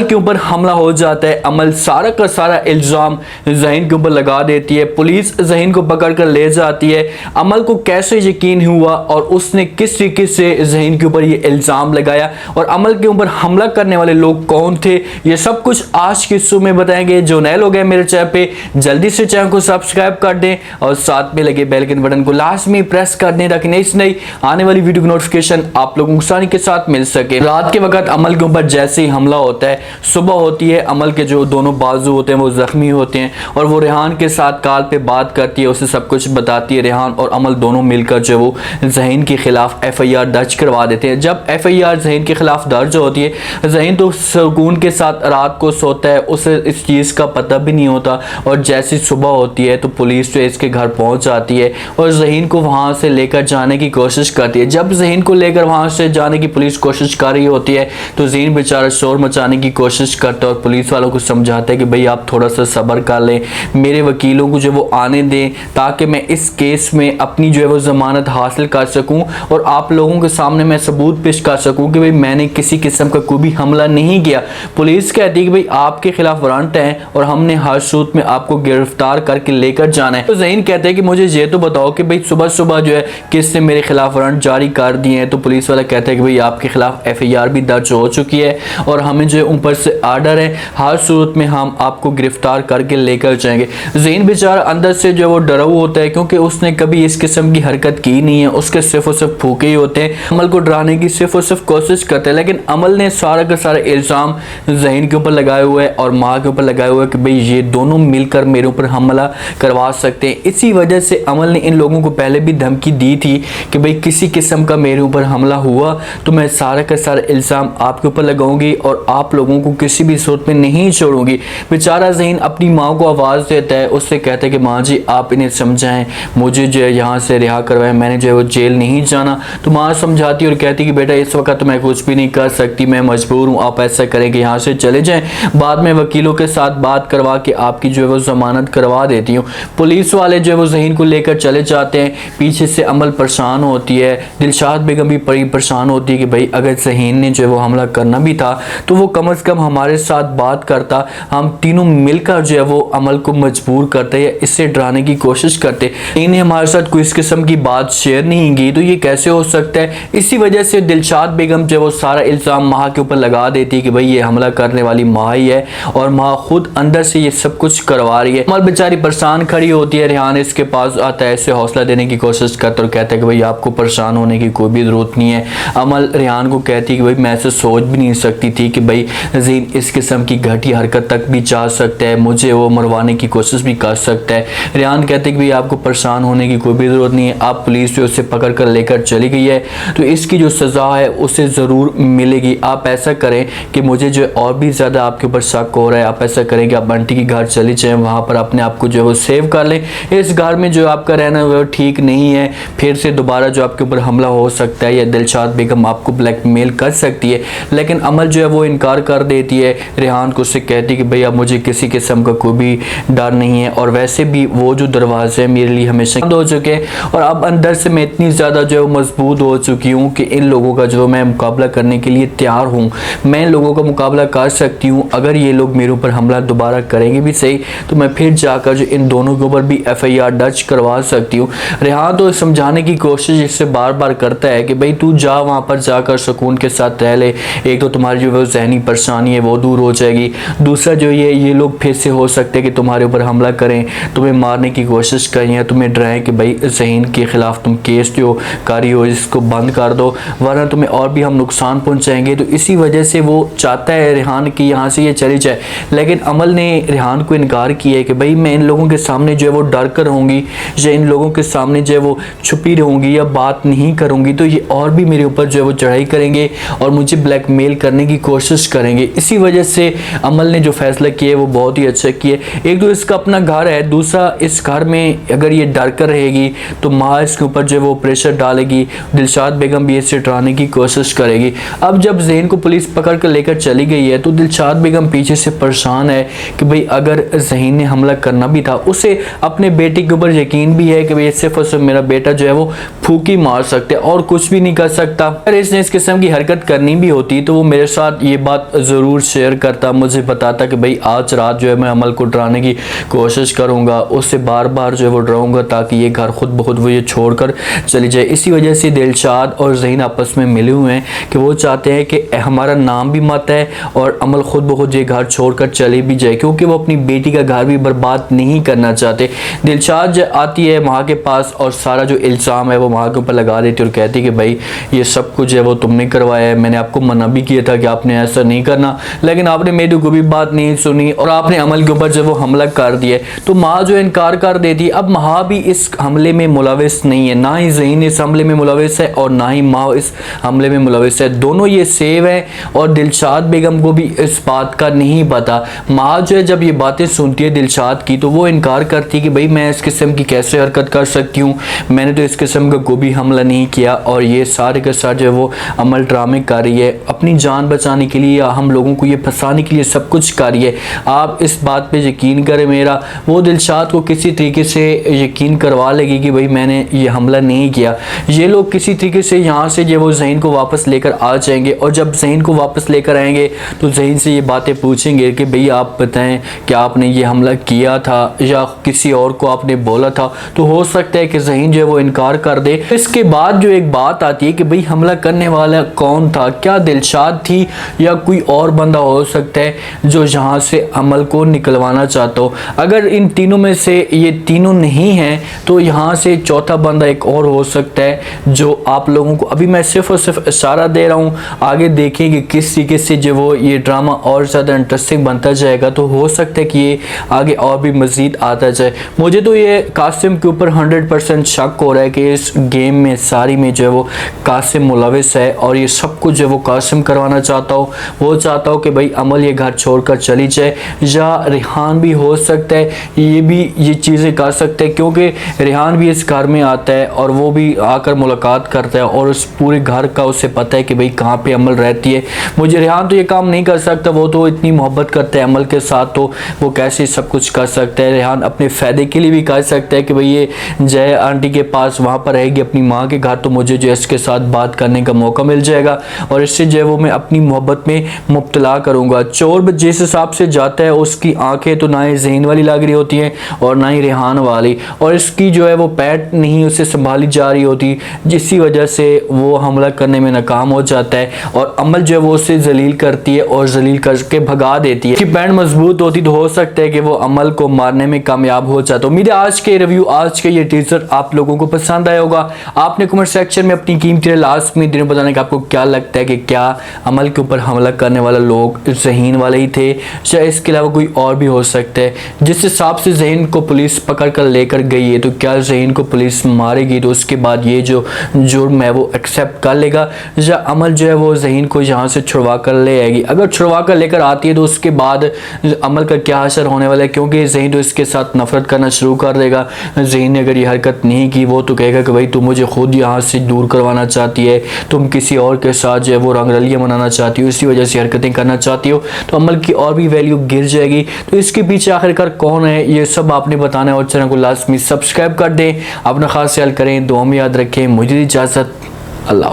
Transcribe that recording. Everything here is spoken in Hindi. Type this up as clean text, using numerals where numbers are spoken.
के ऊपर हमला हो जाता है। अमल सारा का सारा इल्ज़ाम ज़हीन के ऊपर लगा देती है। पुलिस ज़हीन को पकड़ कर ले जाती है। अमल को कैसे यकीन हुआ और उसने किस तरीके से ज़हीन के ऊपर ये इल्ज़ाम लगाया और अमल के ऊपर हमला करने वाले लोग कौन थे, ये सब कुछ आज के हिस्से में बताएंगे। जो नए लोग हैं मेरे चैनल पे, जल्दी से चैनल को सब्सक्राइब कर दें और साथ में लगे बेल के बटन को लाजमी प्रेस कर दें ताकि नई आने वाली वीडियो की नोटिफिकेशन आप लोगों को आसानी के साथ मिल सके। रात के वक्त अमल के ऊपर जैसे ही हमला होता है, सुबह होती है, अमल के जो दोनों बाजू होते हैं वो जख्मी होते हैं और वो रेहान के साथ कॉल पे बात करती है, उसे सब कुछ बताती है। रेहान और अमल दोनों मिलकर जो वो ज़हीन के खिलाफ FIR दर्ज करवा देते हैं। जब FIR ज़हीन के खिलाफ दर्ज होती है, ज़हीन तो सुकून के साथ रात को सोता है, उसे इस चीज़ का पता भी नहीं होता और जैसी सुबह होती है तो पुलिस जो इसके घर पहुंच जाती है और ज़हीन को वहां से लेकर जाने की कोशिश करती है। जब ज़हीन को लेकर वहां से जाने की पुलिस कोशिश कर रही होती है तो ज़हीन बेचारा शोर मचाने की कोशिश करता है और पुलिस वालों को समझाता है कि भाई आप थोड़ा सा सब्र कर लें, मेरे वकीलों को जो वो आने दें ताकि मैं इस केस में अपनी जो है वो ज़मानत हासिल कर सकूं और आप लोगों के सामने मैं सबूत पेश कर सकूं कि भाई मैंने किसी किस्म का कोई भी हमला नहीं किया। पुलिस कहती है कि भाई आपके खिलाफ वारंट है और हमने हर सूरत में आपको गिरफ्तार करके लेकर जाना है। तो ज़हीन कहते हैं कि मुझे ये तो बताओ कि भाई सुबह सुबह जो है किसने मेरे खिलाफ वारंट जारी कर दिए हैं। तो पुलिस वाला कहता है कि भाई आपके खिलाफ FIR भी दर्ज हो चुकी है और हमें जो ऊपर से आर्डर है, हर सूरत में हम आपको गिरफ्तार करके लेकर जाएंगे। ज़हीन बेचारा अंदर से जो वो डरा हुआ होता है क्योंकि उसने कभी इस किस्म की हरकत की नहीं है, उसके सिर्फ और सिर्फ फूके ही होते हैं। अमल को डराने की सिर्फ और सिर्फ कोशिश करते हैं, लेकिन अमल ने सारा का सारा इल्ज़ाम ज़हीन के ऊपर लगाए हुए है और माँ के ऊपर लगाए हुए है कि भाई ये दोनों मिलकर मेरे ऊपर हमला करवा सकते हैं। इसी वजह से अमल ने इन लोगों को पहले भी धमकी दी थी कि भाई किसी किस्म का मेरे ऊपर हमला हुआ तो मैं सारा का सारा इल्ज़ाम आपके ऊपर लगाऊंगी और आप लोगों को किसी भी सूरत में नहीं छोड़ूंगी। बेचारा ज़हीन अपनी माँ को आवाज़ देता है, उससे कहता है कि माँ जी आप इन्हें समझाएं, मुझे जो है यहाँ से रिहा करवाएं, मैंने जो है वो जेल नहीं जाना। तो माँ समझाती और कहती कि बेटा इस वक्त मैं कुछ भी नहीं कर सकती, मैं मजबूर हूँ, आप ऐसा करें कि यहाँ से चले जाएं, बाद में वकीलों के साथ बात करवा के आपकी जो है वो ज़मानत करवा देती हूँ। पुलिस वाले जो है वो ज़हीन को लेकर चले जाते हैं। पीछे से अमल परेशान होती है, दिलशाद बेगम भी बड़ी परेशान होती है कि भाई अगर ज़हीन ने जो है वो हमला करना भी था तो वो कम से कम हमारे साथ बात करता, हम तीनों मिलकर जो है वो अमल को मजबूर करते या इससे डराने की कोशिश करते। इन्हें हमारे साथ कोई इस किस्म की बात शेयर नहीं की तो ये कैसे हो सकता है। इसी वजह से दिलशाद बेगम जो है वो सारा इल्ज़ाम माँ के ऊपर लगा देती है कि भाई ये हमला करने वाली माँ ही है और माँ खुद अंदर से ये सब कुछ करवा रही है। अमल बेचारी परेशान खड़ी होती है। रेहान इसके पास आता है, इसे हौसला देने की कोशिश करता और कहता है कि भाई आपको परेशान होने की कोई भी ज़रूरत नहीं है। अमल रेहान को कहती है कि भाई मैं ऐसे सोच भी नहीं सकती थी कि भाई ज़हीन इस किस्म की घटिया हरकत तक भी जा सकता है, मुझे वो मरवाने की कोशिश भी कर सकता है। रेहान कहते हैं कि भाई आपको परेशान होने की कोई भी ज़रूरत नहीं है, आप पुलिस जो उसे पकड़ कर लेकर चली गई है तो इसकी जो सज़ा है उसे ज़रूर मिलेगी। आप ऐसा करें कि मुझे जो और भी ज़्यादा आपके ऊपर शक हो रहा है, आप ऐसा करें कि आप आंटी के घर चले जाएँ, वहाँ पर अपने आप को जो है वो सेव कर लें। इस घर में जो आपका रहना वो ठीक नहीं है, फिर से दोबारा जो आपके ऊपर हमला हो सकता है या दिलशाद बेगम आपको ब्लैकमेल कर सकती है। लेकिन अमल जो है वो इनकार कर देती है। रेहान को उससे कहती है कि भैया मुझे किसी किस्म का कोई भी डर नहीं है और वैसे भी वो जो दरवाजे मेरे लिए हमेशा बंद हो चुके हैं और अब अंदर से मैं इतनी ज़्यादा जो है मजबूत हो चुकी हूँ कि इन लोगों का जो मैं मुकाबला करने के लिए तैयार हूँ, मैं इन लोगों का मुकाबला कर सकती हूँ। अगर ये लोग मेरे ऊपर हमला दोबारा करेंगे भी सही तो मैं फिर जाकर जो इन दोनों के ऊपर भी FIR दर्ज करवा सकती हूँ। रेहान तो समझाने की कोशिश इससे बार बार करता है कि भाई तू जा वहाँ पर जाकर सुकून के साथ रह ले, एक तो तुम्हारी जो है ज़हनी परेशानी है वो दूर हो जाएगी, दूसरा जो ये लोग फिर से हो सकते हैं कि तुम्हारे ऊपर हमला करें, तुम्हें मारने की कोशिश करें या तुम्हें डराएं कि भाई ज़हीन के खिलाफ तुम केस जो कर रही हो इसको बंद कर दो वरना तुम्हें और भी हम नुकसान पहुंचाएंगे। तो इसी वजह से वो चाहता है रेहान कि यहाँ से ये चली जाए। लेकिन अमल ने रेहान को इनकार किया है कि भाई मैं इन लोगों के सामने जो है वो डर कर रहूँगी या इन लोगों के सामने जो है वो छुपी रहूँगी या बात नहीं करूँगी तो ये और भी मेरे ऊपर जो है वो चढ़ाई करेंगे और मुझे ब्लैकमेल करने की कोशिश करेंगे। इसी वजह से अमल ने जो फैसला किया है वो बहुत ही अच्छा किया। एक तो इसका अपना घर है, दूसरा इस घर में अगर ये डर कर रहेगी तो माँ इसके ऊपर जो है वो प्रेशर डालेगी, दिलशाद बेगम भी इसे डराने की कोशिश करेगी। अब जब ज़हीन को पुलिस पकड़ कर लेकर चली गई है तो दिलशाद बेगम पीछे से परेशान है कि भाई अगर ज़हीन ने हमला करना भी था, उसे अपने बेटे के ऊपर यकीन भी है कि भाई सिर्फ और सिर्फ मेरा बेटा जो है वो फूकी मार सकते और कुछ भी नहीं कर सकता। अगर इसने इस किस्म की हरकत करनी भी होती तो वो मेरे साथ ये बात ज़रूर शेयर करता, मुझे बताता कि भाई आज रात जो है मैं अमल को डराने की कोशिश करूँगा, उससे बार बार जो है वो डराऊँगा ताकि ये घर खुद ब खुद वो ये छोड़कर चली जाए। इसी वजह से दिलशाद और ज़हीन आपस में मिले हुए हैं कि वो चाहते हैं कि हमारा नाम भी मत है और अमल खुद ब खुद ये घर छोड़कर चले भी जाए, क्योंकि वो अपनी बेटी का घर भी बर्बाद नहीं करना चाहते। दिलशाद आती है वहाँ के पास और सारा जो इल्ज़ाम है वो वहाँ के ऊपर लगा देती है और कहती है कि भाई ये सब कुछ है वो तुमने करवाया है, मैंने आपको मना भी किया था कि आपने ऐसा नहीं करना, लेकिन आपने मेरी कोई भी बात नहीं सुनी और आपने अमल के ऊपर जो वो हमला कर दिया। तो माँ जो इनकार कर देती। अब माँ भी इस हमले में मुलविस नहीं है, ना ही ज़हीन इस हमले में मुलविस है और ना ही माँ इस हमले में मुलविस है, दोनों ये सेव है और दिलशाद बेगम को भी इस बात का नहीं पता। माँ जो है जब ये बातें सुनती है दिलशाद की तो वो इनकार करती है कि भाई मैं इस किस्म की कैसे हरकत कर सकती हूँ, मैंने तो इस किस्म का कोई भी हमला नहीं किया और ये सारे के साथ जो है वो अमल ड्रामे कर रही है अपनी जान बचाने के लिए या हम लोगों को ये फंसाने के लिए सब कुछ कर रही है। आप इस बात पे यकीन करें मेरा, वो दिलशाद को किसी तरीके से यकीन करवा लेगी कि भाई मैंने ये हमला नहीं किया। ये लोग किसी तरीके से यहाँ से जो वो ज़हीन को वापस लेकर आ जाएंगे और जब ज़हीन को वापस लेकर आएंगे तो ज़हीन से ये बातें पूछेंगे कि भाई आप बताएं कि आपने ये हमला किया था या किसी और को आपने बोला था। तो हो सकता है कि ज़हीन जो है वो इनकार कर दे। इसके बाद जो एक बात आती है कि भाई हमला करने वाला कौन था, क्या दिलशाद थी या कोई और बंदा हो सकता है जो यहाँ से अमल को निकलवाना चाहता हो। अगर इन तीनों में से ये तीनों नहीं हैं तो यहाँ से चौथा बंदा एक और हो सकता है जो आप लोगों को अभी मैं सिर्फ और सिर्फ इशारा दे रहा हूँ। आगे देखें कि किस तरीके से जो वो ये ड्रामा और ज़्यादा इंटरेस्टिंग बनता जाएगा, तो हो सकता है कि ये आगे और भी मज़ीद आता जाए। मुझे तो ये कासिम के ऊपर 100% शक हो रहा है कि इस गेम में सारी में जो है वो कासिम मुलविस है और ये सब कुछ जो वो कासिम करवाना चाहता हो। वो चाहता हो कि भाई अमल ये घर छोड़कर चली जाए, या रेहान भी हो सकता है ये भी ये चीज़ें कर सकते हैं, क्योंकि रेहान भी इस घर में आता है और वो भी आकर मुलाकात करता है और उस पूरे घर का उसे पता है कि भाई कहाँ पे अमल रहती है। मुझे रेहान तो ये काम नहीं कर सकता, वो तो इतनी मोहब्बत करता है अमल के साथ, तो वो कैसे सब कुछ कर सकता है। रेहान अपने फ़ायदे के लिए भी कर सकता है कि भाई ये जय आंटी के पास वहाँ पर रहेगी अपनी माँ के घर, तो मुझे जो इसके साथ बात करने का मौका मिल जाएगा और इससे जो है वो मैं अपनी मोहब्बत में मुब्तला करूँगा। चोर जिस हिसाब से जाता है उसकी आंखें तो ना ही ज़हीन वाली लग रही होती हैं और ना ही रेहान वाली, और इसकी जो है वो पैट नहीं उसे संभाली जा रही होती, जिसकी वजह से वो हमला करने में नाकाम हो जाता है और अमल जो है वो उसे जलील करती है और जलील करके भगा देती है। कि पैंट मजबूत होती तो हो सकता है कि वो अमल को मारने में कामयाब हो जाता। उम्मीद है आज के रिव्यू, आज के ये टीजर आप लोगों को पसंद आया होगा। आपने कमेंट सेक्शन में अपनी कीमती लास्ट में दिन बताने का आपको क्या लगता है कि क्या अमल के ऊपर हमला करने वाला लोग ज़हीन वाले ही थे या इसके अलावा कोई और भी हो सकता है। जिस हिसाब से ज़हीन को पुलिस पकड़ कर लेकर गई है तो क्या ज़हीन को पुलिस मारेगी तो उसके बाद ये जो जुर्म है वो एक्सेप्ट कर लेगा, या अमल जो है वो ज़हीन को यहाँ से छुड़वा कर ले आएगी। अगर छुड़वा कर लेकर आती है तो उसके बाद अमल का क्या असर होने वाला है, क्योंकि ज़हीन तो इसके साथ नफरत करना शुरू कर देगा। ज़हीन ने अगर ये हरकत नहीं की वो तो कहेगा कि भाई तुम मुझे खुद यहाँ से दूर करवाना चाहती है, तुम किसी और के साथ जो है वो रंगरलियाँ मनाना चाहती हो, इसी वजह से हरकतें करना चाहती हो, तो अमल की और भी वैल्यू गिर जाएगी। तो इसके पीछे आखिरकार कौन है ये सब आपने बताना है और चैनल को लाजमी सब्सक्राइब कर दें। अपना खास ख्याल करें, दुआ में याद रखें। मुझे इजाज़त, अल्लाह।